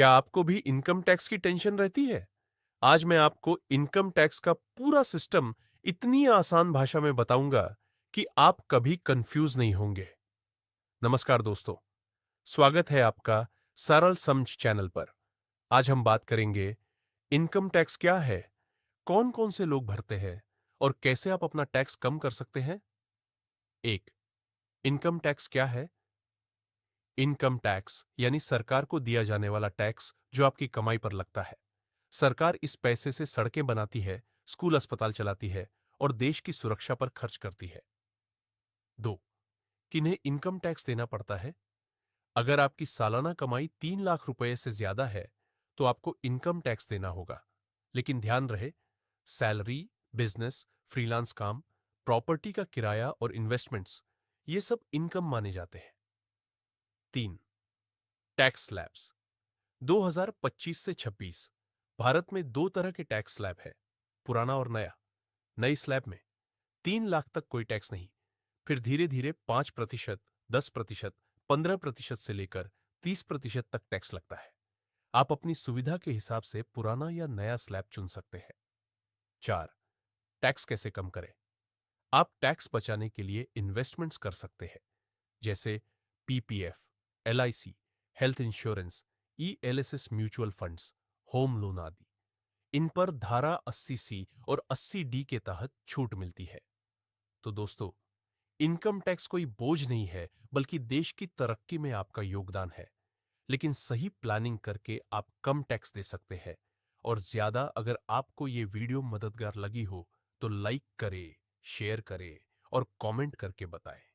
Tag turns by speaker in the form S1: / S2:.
S1: क्या आपको भी इनकम टैक्स की टेंशन रहती है? आज मैं आपको इनकम टैक्स का पूरा सिस्टम इतनी आसान भाषा में बताऊंगा कि आप कभी कंफ्यूज नहीं होंगे। नमस्कार दोस्तों, स्वागत है आपका सरल समझ चैनल पर। आज हम बात करेंगे इनकम टैक्स क्या है, कौन-कौन से लोग भरते हैं और कैसे आप अपना टैक्स कम कर सकते हैं। एक, इनकम टैक्स क्या है? इनकम टैक्स यानी सरकार को दिया जाने वाला टैक्स जो आपकी कमाई पर लगता है। सरकार इस पैसे से सड़कें बनाती है, स्कूल अस्पताल चलाती है और देश की सुरक्षा पर खर्च करती है। दो, किन्हें इनकम टैक्स देना पड़ता है? अगर आपकी सालाना कमाई 3 लाख रुपए से ज्यादा है तो आपको इनकम टैक्स देना होगा। लेकिन ध्यान रहे, सैलरी, बिजनेस, फ्रीलांस काम, प्रॉपर्टी का किराया और इन्वेस्टमेंट्स, ये सब इनकम माने जाते हैं। तीन, टैक्स स्लैब्स। 2025 से 26 भारत में दो तरह के टैक्स स्लैब है, पुराना और नया। नई स्लैब में 3 लाख तक कोई टैक्स नहीं, फिर धीरे धीरे 5%, 10%, 15% से लेकर 30% तक टैक्स लगता है। आप अपनी सुविधा के हिसाब से पुराना या नया स्लैब चुन सकते हैं। चार, टैक्स कैसे कम करें? आप टैक्स बचाने के लिए इन्वेस्टमेंट्स कर सकते हैं, जैसे PPF, LIC, health insurance, ELSS mutual funds, home loan आदि। इन पर धारा 80C और 80D के तहत छूट मिलती है। तो दोस्तों, इनकम टैक्स कोई बोझ नहीं है, बल्कि देश की तरक्की में आपका योगदान है। लेकिन सही प्लानिंग करके आप कम टैक्स दे सकते हैं। और ज्यादा अगर आपको ये वीडियो मददगार लगी हो तो लाइक करें, शेयर करें और कमेंट करके बताएं।